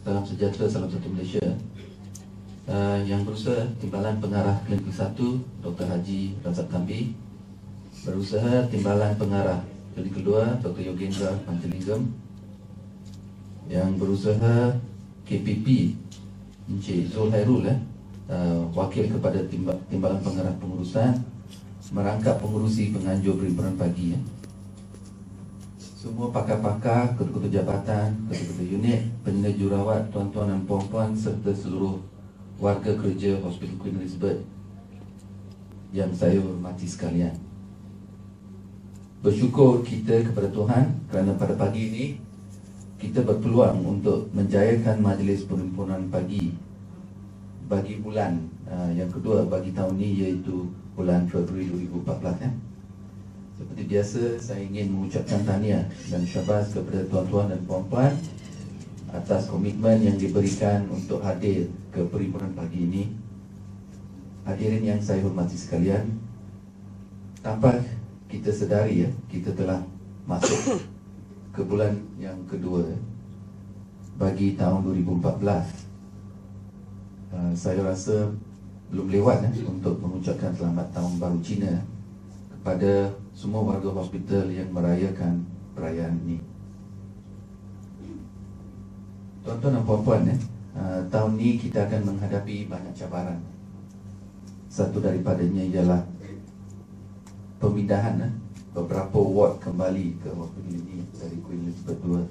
Salam sejahtera, salam satu Malaysia. Yang berusaha Timbalan Pengarah Klinik 1 Dr. Haji Razak Kambi, berusaha Timbalan Pengarah Klinik 2 Dr. Yogendra Panjalingam, yang berusaha KPP Encik Zul Hairul, wakil kepada Timbalan Pengarah Pengurusan, merangkap pengurusi penganjur perhimpunan pagi, semua pakar-pakar, ketua-ketua jabatan, ketua-ketua unit, penina jurawat, tuan-tuan dan puan-puan serta seluruh warga kerja Hospital Queen Elizabeth yang saya hormati sekalian. Bersyukur kita kepada Tuhan kerana pada pagi ini kita berpeluang untuk menjayakan majlis perhimpunan pagi bagi bulan yang kedua bagi tahun ini, iaitu bulan Februari 2014. Seperti biasa, saya ingin mengucapkan tahniah dan syabas kepada tuan-tuan dan puan-puan atas komitmen yang diberikan untuk hadir ke perhimpunan pagi ini. Hadirin yang saya hormati sekalian, tanpa kita sedari kita telah masuk ke bulan yang kedua bagi tahun 2014. Saya rasa belum lewat untuk mengucapkan selamat tahun baru Cina kepada semua warga hospital yang merayakan perayaan ini. Tuan-tuan dan puan-puan, tahun ini kita akan menghadapi banyak cabaran. Satu daripadanya ialah pemindahan beberapa ward kembali ke hospital ini dari Queen Elizabeth II.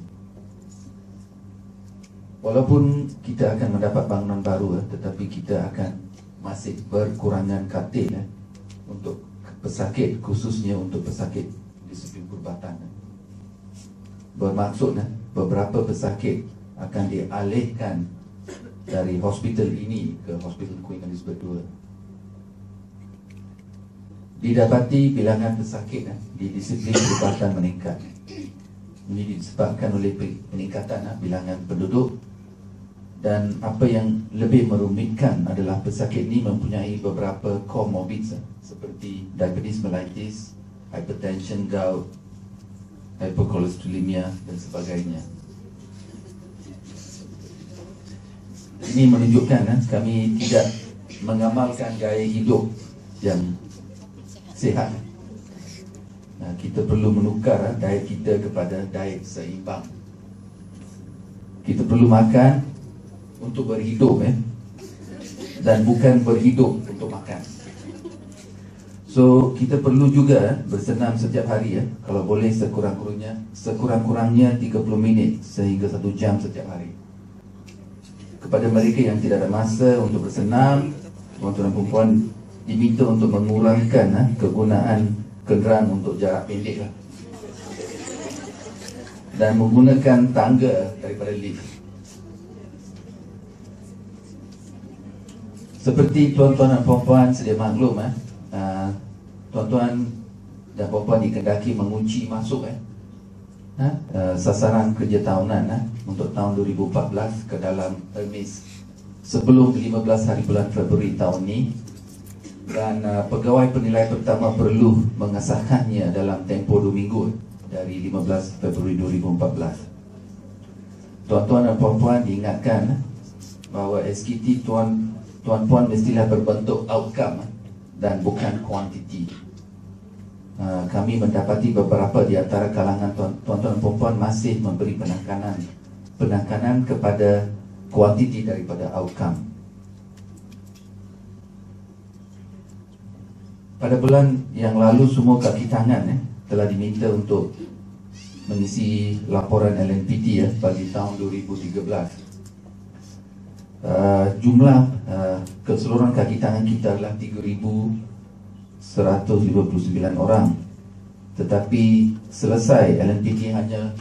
Walaupun kita akan mendapat bangunan baru, tetapi kita akan masih berkurangan katil untuk pesakit, khususnya untuk pesakit disiplin perubatan. Bermaksud beberapa pesakit akan dialihkan dari hospital ini ke Hospital Queen Elizabeth II. Didapati bilangan pesakit di disiplin perubatan meningkat. Ini disebabkan oleh peningkatan bilangan penduduk, dan apa yang lebih merumitkan adalah pesakit ini mempunyai beberapa comorbid seperti diabetes mellitus, hypertension, gout, hyperkolesterolemia dan sebagainya. Ini menunjukkan kami tidak mengamalkan gaya hidup yang sihat. Kita perlu menukar diet kita kepada diet seimbang. Kita perlu makan untuk berhidup dan bukan berhidup untuk makan. So kita perlu juga bersenam setiap hari, kalau boleh sekurang-kurangnya 30 minit sehingga 1 jam setiap hari. Kepada mereka yang tidak ada masa untuk bersenam, tuan-tuan dan puan-puan diminta untuk mengurangkan kegunaan kenderaan untuk jarak pendek dan menggunakan tangga daripada lift. Seperti tuan-tuan dan puan-puan sedia maklum, tuan-tuan dan puan-puan dikendaki mengunci masuk sasaran kerja tahunan untuk tahun 2014 ke dalam Hermes sebelum 15 hari bulan Februari tahun ini, dan pegawai penilai pertama perlu mengesahkannya dalam tempoh 2 minggu dari 15 Februari 2014. Tuan-tuan dan puan-puan diingatkan bahawa SKT tuan-puan mestilah berbentuk outcome dan bukan kuantiti. Kami mendapati beberapa di antara kalangan tuan-tuan dan puan-puan masih memberi penekanan kepada kuantiti daripada outcome. Pada bulan yang lalu semua kaki tangan telah diminta untuk mengisi laporan LNPT bagi tahun 2013. Jumlah keseluruhan kaki tangan kita adalah 3,159 orang, tetapi selesai LNPT hanya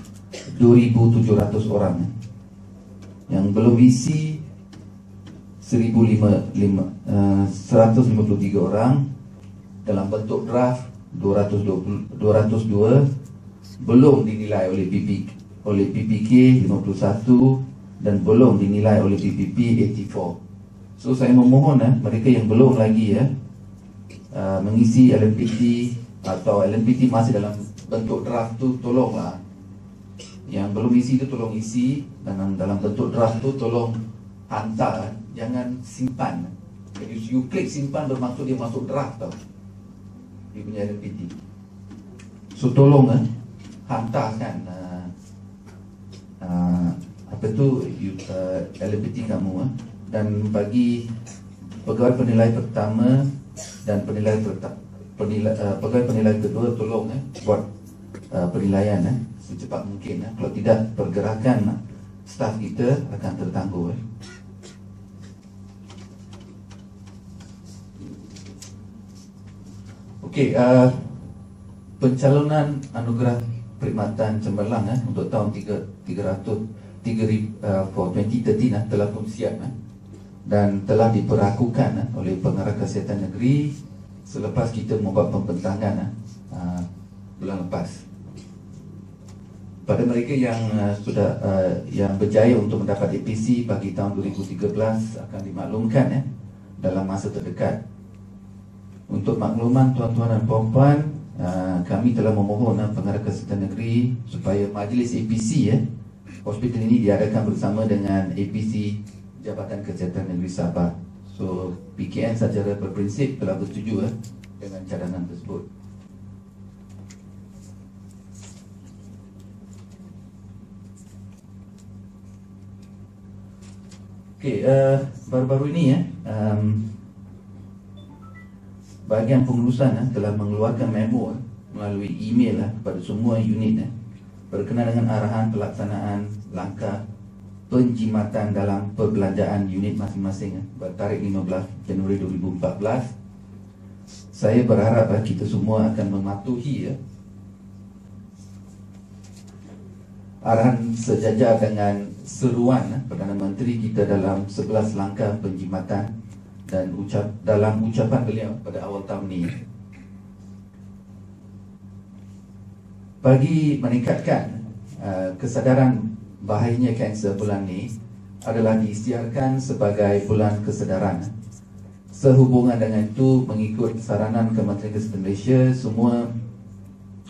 2,700 orang. Yang belum isi 1,153 orang. Dalam bentuk draft 202 belum dinilai oleh PPK 51 dan belum dinilai oleh PPP 84. So saya memohon mereka yang belum lagi mengisi LNPT atau LNPT masih dalam bentuk draft tu, tolonglah Yang belum isi itu tolong isi, dan dalam bentuk draft tu tolong hantar, jangan simpan. Jadi you klik simpan bermaksud dia masuk draft tau, dia punya LPT. So tolong hantarkan apa tu LPT kamu dan bagi pegawai penilai pertama dan pegawai penilai kedua tolong buat penilaian secepat mungkin. Kalau tidak, pergerakan staf kita akan tertangguh. Okey, pencalonan anugerah perkhidmatan cemerlang untuk tahun 2013 telah pun siap dan telah diperlakukan oleh Pengarah Kesihatan Negeri selepas kita membuat pembentangan bulan lepas. Pada mereka yang sudah yang berjaya untuk mendapat APC bagi tahun 2013 akan dimaklumkan dalam masa terdekat. Untuk makluman tuan-tuan dan puan-puan, kami telah memohon Pengarah Kesihatan Negeri supaya majlis APC hospital ini diadakan bersama dengan APC Jabatan Kesihatan Negeri Sabah. So PKN secara berprinsip telah bersetuju dengan cadangan tersebut. Okey, baru-baru ini bahagian pengurusan telah mengeluarkan memo melalui email kepada semua unit berkenaan dengan arahan pelaksanaan langkah penjimatan dalam perbelanjaan unit masing-masing bertarikh 15 Januari 2014. Saya berharap kita semua akan mematuhi arahan sejajar dengan seruan Perdana Menteri kita dalam 11 langkah penjimatan dan dalam ucapan beliau pada awal tahun ini. Bagi meningkatkan kesedaran bahayanya kanser, bulan ini adalah diisytiharkan sebagai bulan kesedaran. Sehubungan dengan itu, mengikut saranan Kementerian Kesihatan Malaysia, semua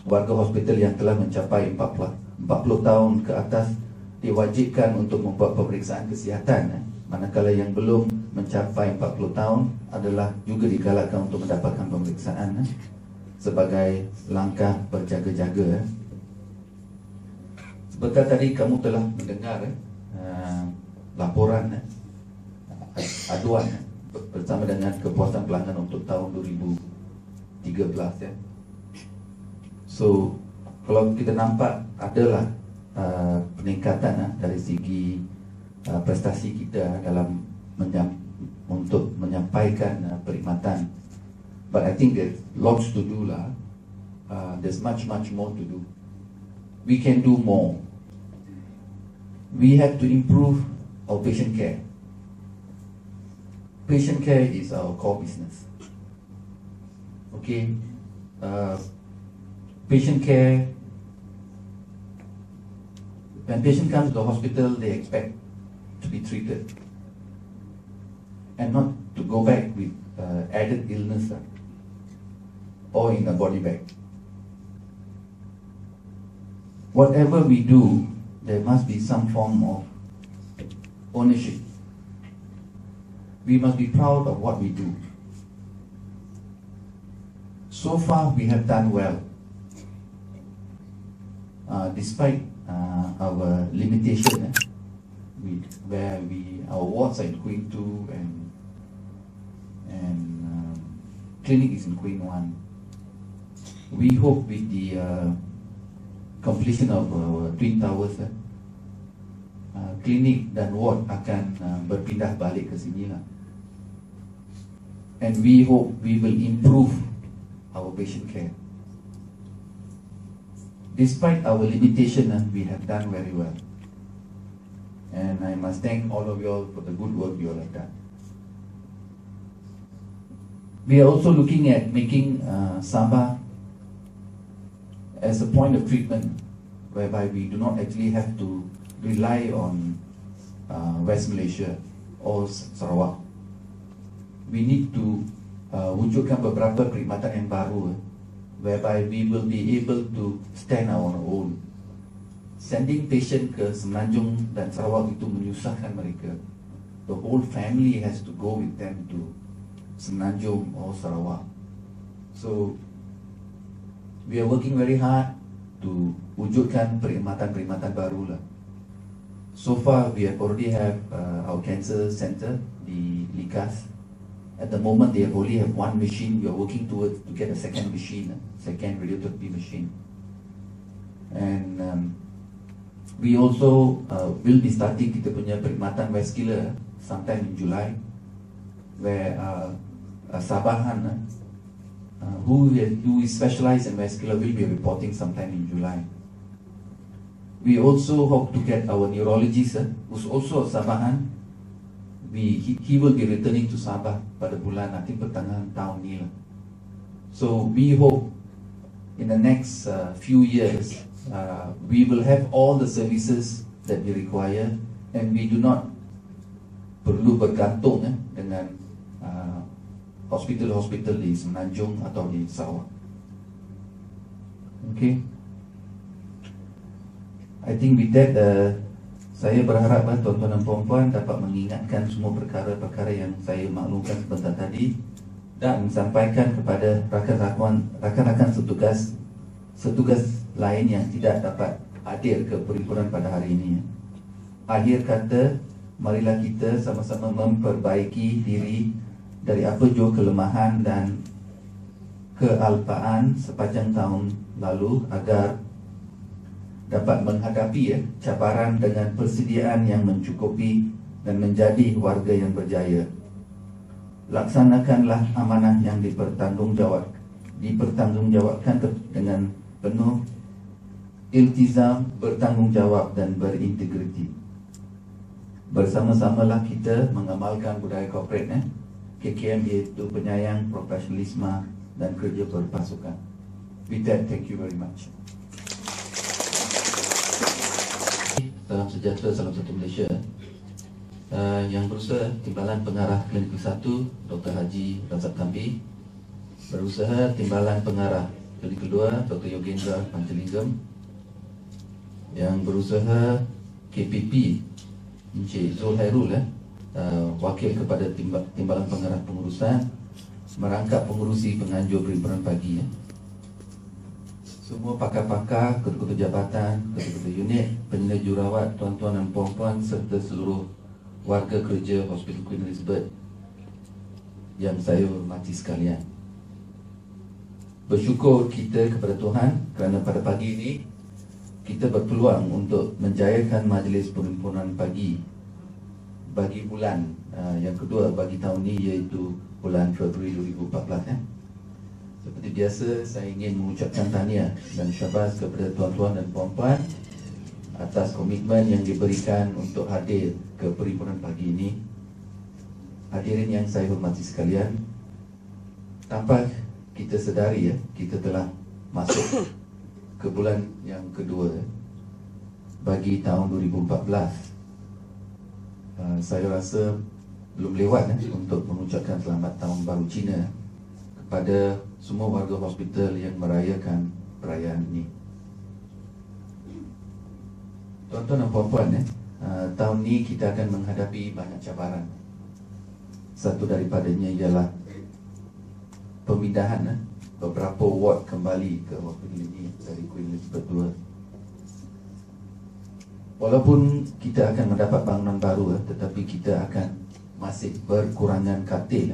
warga hospital yang telah mencapai 40 tahun ke atas diwajibkan untuk membuat pemeriksaan kesihatan. Manakala yang belum mencapai 40 tahun adalah juga digalakkan untuk mendapatkan pemeriksaan sebagai langkah berjaga-jaga. Sebentar tadi kamu telah mendengar laporan aduan bersama dengan kepuasan pelanggan untuk tahun 2013 So kalau kita nampak adalah peningkatan dari segi prestasi kita dalam untuk menyampaikan perkhidmatan. But I think there's lots to do lah. There's much more to do. We can do more. We have to improve our patient care. Patient care is our core business. Okay, patient care. When patient comes to the hospital, they expect to be treated and not to go back with added illness or in a body bag. Whatever we do, there must be some form of ownership. We must be proud of what we do. So far, we have done well, despite our limitation. Our wards are in Queen 2 and clinic is in Queen 1. We hope with the completion of our Twin Towers, klinik dan ward akan berpindah balik ke sini lah. And we hope we will improve our patient care. Despite our limitation, we have done very well. And I must thank all of you all for the good work you all have done. We are also looking at making Sabah as a point of treatment, whereby we do not actually have to rely on West Malaysia or Sarawak. We need to wujudkan beberapa perkhidmatan yang baru, whereby we will be able to stand on our own. sending patient ke Semenanjung dan Sarawak itu menyusahkan mereka. The whole family has to go with them to Semenanjung or Sarawak. So we are working very hard to wujudkan perkhidmatan-perkhidmatan baru lah. So far we have already have our cancer center di Likas. At the moment they only have one machine. We are working towards to get a second machine, second radiotherapy machine. And we also will be starting kita punya perkhidmatan vascular sometime in July, where Sabahan who is specialized in vascular will be reporting sometime in July. We also hope to get our neurologist who's also a Sabahan. He will be returning to Sabah pada bulan nanti pertengahan tahun ni lah. So we hope in the next few years we will have all the services that we require, and we do not perlu bergantung dengan hospital-hospital di Semenanjung atau di Sarawak. Okay, I think with that saya berharap tuan-tuan dan puan-puan dapat mengingatkan semua perkara-perkara yang saya maklumkan sebentar tadi dan sampaikan kepada rakan-rakan setugas lain yang tidak dapat hadir ke perhimpunan pada hari ini. Akhir kata, marilah kita sama-sama memperbaiki diri dari apa jua kelemahan dan kealpaan sepanjang tahun lalu agar dapat menghadapi cabaran dengan persediaan yang mencukupi dan menjadi warga yang berjaya. Laksanakanlah amanah yang dipertanggungjawabkan dengan penuh iltizam, bertanggungjawab dan berintegriti. Bersama-samalah kita mengamalkan budaya korporat KKM, iaitu penyayang, profesionalisme dan kerja berpasukan. With that, thank you very much. Salam sejahtera, salam satu Malaysia. Yang berusaha Timbalan Pengarah Klinik 1 Dr. Haji Razak Kambi, berusaha Timbalan Pengarah Klinik 2 Dr. Yogendra Panjalingam, yang berusaha KPP Encik Zul Hairul wakil kepada Timbalan Pengarah Pengurusan, merangkap pengurusi penganjur perhimpunan pagi semua pakar-pakar, ketua-ketua jabatan, ketua-ketua unit, penilai jurawat, tuan-tuan dan puan-puan serta seluruh warga kerja Hospital Queen Elizabeth yang saya hormati sekalian. Bersyukur kita kepada Tuhan kerana pada pagi ini kita berpeluang untuk menjayakan majlis perhimpunan pagi bagi bulan yang kedua bagi tahun ini, iaitu bulan Februari 2014. Seperti biasa, saya ingin mengucapkan tahniah dan syabas kepada tuan-tuan dan puan-puan atas komitmen yang diberikan untuk hadir ke perhimpunan pagi ini. Hadirin yang saya hormati sekalian, tanpa kita sedari kita telah masuk ke bulan yang kedua bagi tahun 2014. Saya rasa belum lewat untuk mengucapkan selamat tahun baru Cina kepada semua warga hospital yang merayakan perayaan ini. Tuan-tuan dan puan-puan, tahun ini kita akan menghadapi banyak cabaran. Satu daripadanya ialah pemindahan beberapa ward kembali ke hospital ini dari Queen Elizabeth II. Walaupun kita akan mendapat bangunan baru, tetapi kita akan masih berkurangan katil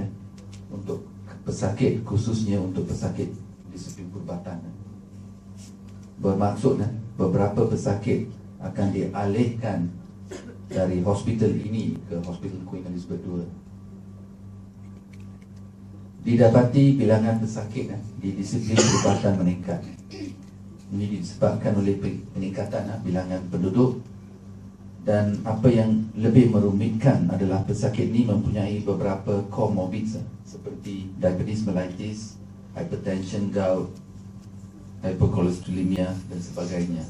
untuk pesakit, khususnya untuk pesakit disiplin perubatan. Bermaksud beberapa pesakit akan dialihkan dari hospital ini ke Hospital Queen Elizabeth II. Didapati bilangan pesakit di disiplin perubatan meningkat. Ini disebabkan oleh peningkatan bilangan penduduk, dan apa yang lebih merumitkan adalah pesakit ini mempunyai beberapa comorbid seperti diabetes mellitus, hypertension, gout, hyperkolesterolemia dan sebagainya.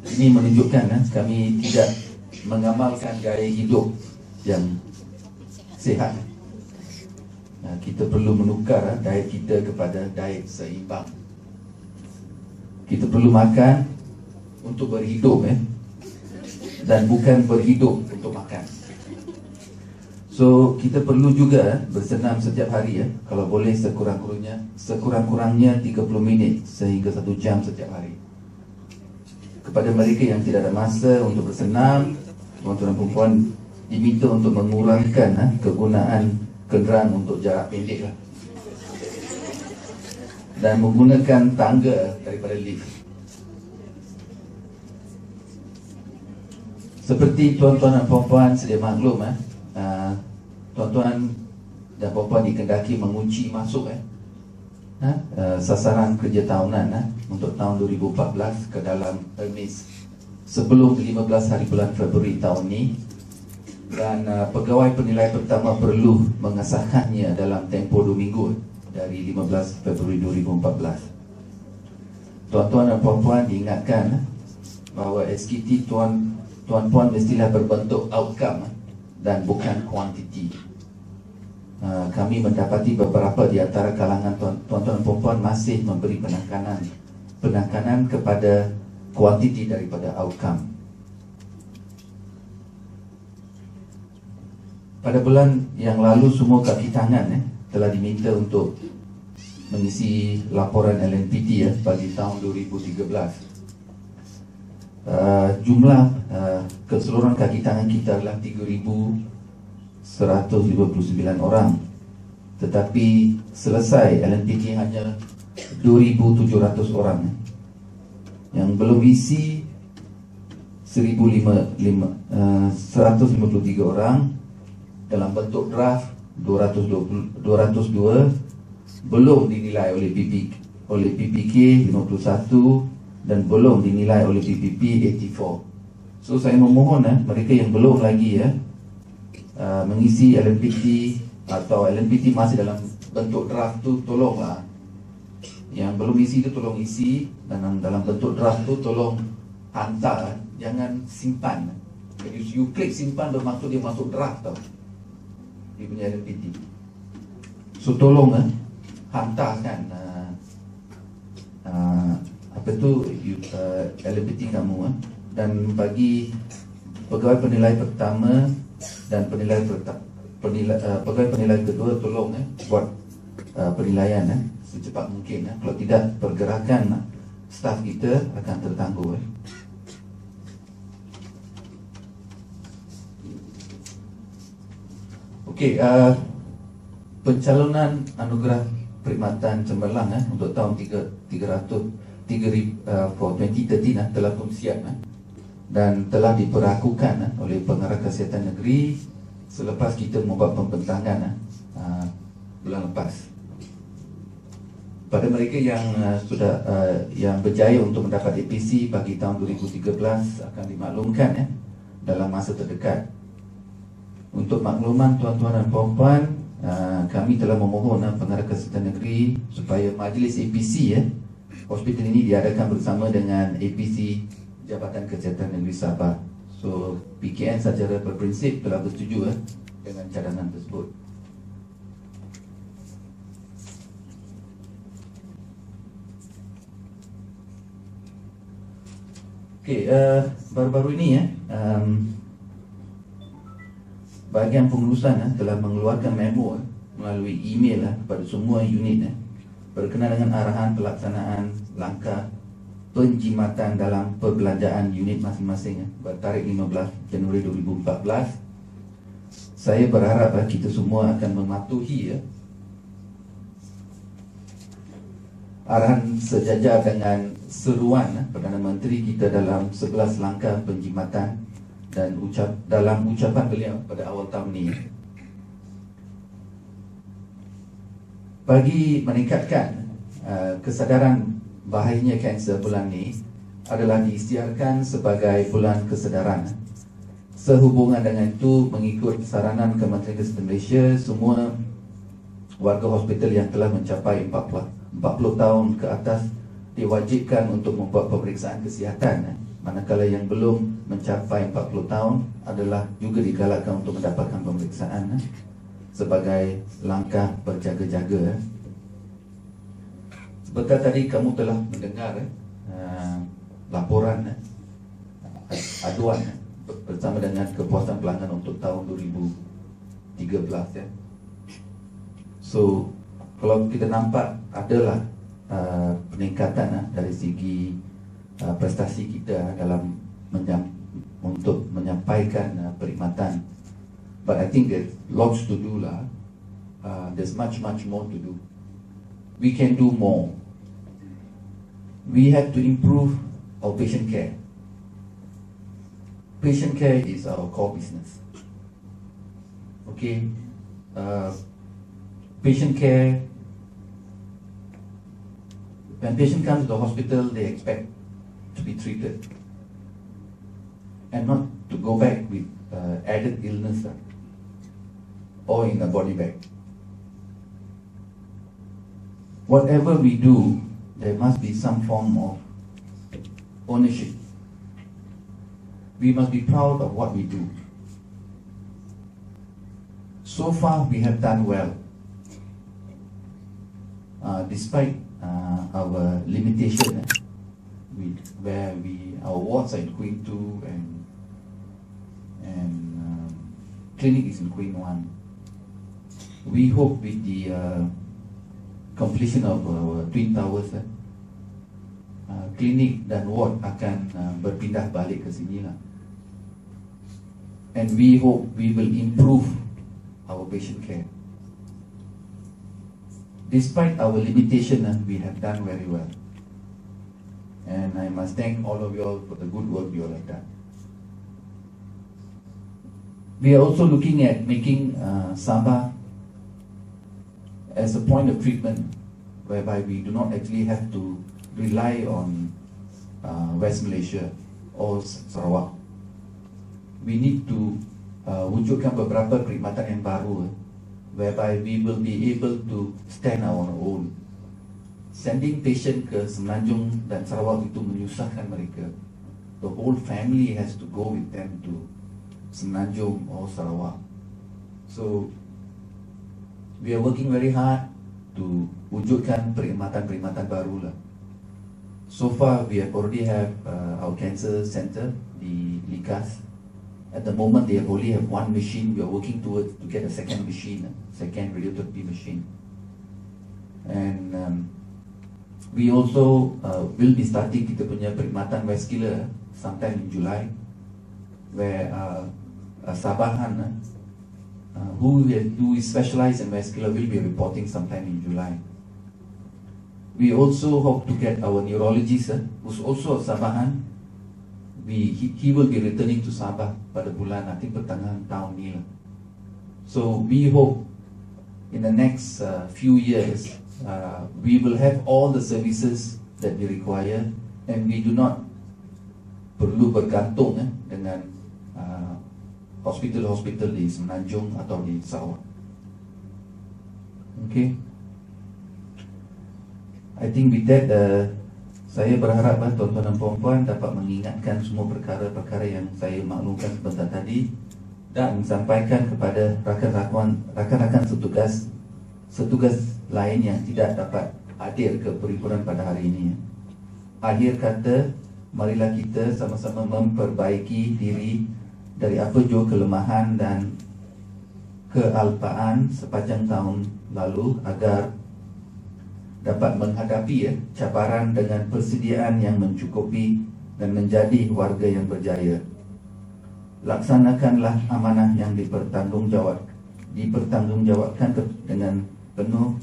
Ini menunjukkan kami tidak mengamalkan gaya hidup yang sihat. Kita perlu menukar diet kita kepada diet seimbang. Kita perlu makan untuk berhidup, dan bukan berhidup untuk makan. So kita perlu juga bersenam setiap hari, kalau boleh sekurang-kurangnya 30 minit sehingga 1 jam setiap hari. Kepada mereka yang tidak ada masa untuk bersenam, tuan-tuan dan puan diminta untuk mengurangkan kegunaan kenderaan untuk jarak pendek dan menggunakan tangga daripada lift. Seperti tuan-tuan dan puan sedia maklum, tuan-tuan dan puan di Kendaki mengunci masuk sasaran kerja tahunan untuk tahun 2014 ke dalam Hermes sebelum 15 hari bulan Februari tahun ini, dan pegawai penilai pertama perlu mengesahkannya dalam tempoh 2 minggu dari 15 Februari 2014. Tuan-tuan dan puan diingatkan bahawa SKT tuan-puan mestilah berbentuk outcome dan bukan kuantiti. Kami mendapati beberapa di antara kalangan tuan-tuan dan puan masih memberi penekanan kepada kuantiti daripada outcome. Pada bulan yang lalu semua kaki tangan telah diminta untuk mengisi laporan LNPT bagi tahun 2013. Jumlah keseluruhan kaki tangan kita adalah 3,159 orang, tetapi selesai LNPT hanya 2,700 orang. Yang belum isi 1,153 orang, dalam bentuk draft 202 belum dinilai oleh PPK 51 dan belum dinilai oleh PPP 84. So saya memohon mereka yang belum lagi mengisi LNPT atau LNPT masih dalam bentuk draft tu, tolonglah. Yang belum isi tu tolong isi, dan dalam bentuk draft tu tolong hantar, jangan simpan. Jadi you klik simpan bermaksud dia masuk draft tau, dia punya LNPT. So tolong hantarkan LNPT kamu, dan bagi pegawai penilai pertama dan pegawai penilai kedua tolong buat penilaian secepat mungkin. Kalau tidak, pergerakan staf kita akan terganggu. Okey, pencalonan anugerah perkhidmatan cemerlang untuk tahun 2013 telah pun siap dan telah diperakukan oleh Pengarah Kesihatan Negeri selepas kita membuat pembentangan bulan lepas. Pada mereka yang yang berjaya untuk mendapat APC bagi tahun 2013 akan dimaklumkan dalam masa terdekat. Untuk makluman tuan-tuan dan puan-puan, kami telah memohon Pengarah Kesihatan Negeri supaya majlis APC hospital ini diadakan bersama dengan APC Jabatan Kesihatan Negeri Sabah. So PKN secara berprinsip telah bersetuju dengan cadangan tersebut. Okey, baru-baru ini bahagian pengurusan telah mengeluarkan memo melalui email kepada semua unit berkenaan dengan arahan pelaksanaan langkah penjimatan dalam perbelanjaan unit masing-masing bertarikh 15 Januari 2014. Saya berharap kita semua akan mematuhi arahan sejajar dengan seruan Perdana Menteri kita dalam 11 langkah penjimatan dan dalam ucapan beliau pada awal tahun ini. Bagi meningkatkan kesadaran bahayanya kanser, bulan ini adalah diisytiharkan sebagai bulan kesedaran. Sehubungan dengan itu, mengikut saranan Kementerian Kesihatan Malaysia, semua warga hospital yang telah mencapai 40 tahun ke atas diwajibkan untuk membuat pemeriksaan kesihatan. Manakala yang belum mencapai 40 tahun adalah juga digalakkan untuk mendapatkan pemeriksaan sebagai langkah berjaga-jaga. Sebentar tadi kamu telah mendengar laporan aduan bersama dengan kepuasan pelanggan untuk tahun 2013 ya. So kalau kita nampak adalah peningkatan dari segi prestasi kita dalam untuk menyampaikan perkhidmatan. But I think there's lots to do lah. There's much more to do. We can do more. We have to improve our patient care. Patient care is our core business. Okay, patient care. When patient comes to the hospital, they expect to be treated and not to go back with added illness or in a body bag. Whatever we do, there must be some form of ownership. We must be proud of what we do. So far, we have done well. Despite our limitation, our wards are in Queen 2 and clinic is in Queen 1. We hope with the completion of our Twin Towers, klinik dan ward akan berpindah balik ke sini lah. And we hope we will improve our patient care. Despite our limitation, we have done very well. And I must thank all of you all for the good work you all have done. We are also looking at making Sabah as a point of treatment whereby we do not actually have to rely on West Malaysia or Sarawak. We need to wujudkan beberapa perkhidmatan yang baru whereby we will be able to stand on our own. Sending patient ke Semenanjung dan Sarawak itu menyusahkan mereka. The whole family has to go with them to Semenanjung or Sarawak. So we are working very hard to wujudkan perkhidmatan baru lah. So far we have already have our cancer center di Likas. At the moment they only have one machine. We are working towards to get a second machine, second radiotherapy machine. And we also will be starting kita punya perkhidmatan vascular sometime in July, where Sabahan who is specialized in vascular will be reporting sometime in July. We also hope to get our neurologist who's also a Sabahan. He will be returning to Sabah pada bulan nanti pertengahan tahun ni lah. So we hope in the next few years we will have all the services that we require and we do not perlu bergantung dengan hospital di Semenanjung atau di Sarawak. Okay, I think with that saya berharap tuan-tuan dan puan-puan dapat mengingatkan semua perkara-perkara yang saya maklumkan sebentar tadi dan sampaikan kepada rakan-rakan setugas lain yang tidak dapat hadir ke perhimpunan pada hari ini. Akhir kata, marilah kita sama-sama memperbaiki diri dari apa jua kelemahan dan kealpaan sepanjang tahun lalu agar dapat menghadapi cabaran dengan persediaan yang mencukupi dan menjadi warga yang berjaya. Laksanakanlah amanah yang dipertanggungjawabkan dengan penuh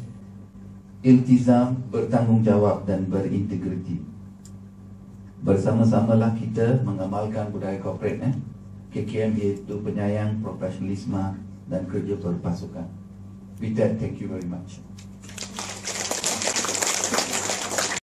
iltizam, bertanggungjawab dan berintegriti. Bersama-samalah kita mengamalkan budaya korporat KKM, iaitu penyayang, profesionalisme dan kerja berpasukan. With that, thank you very much.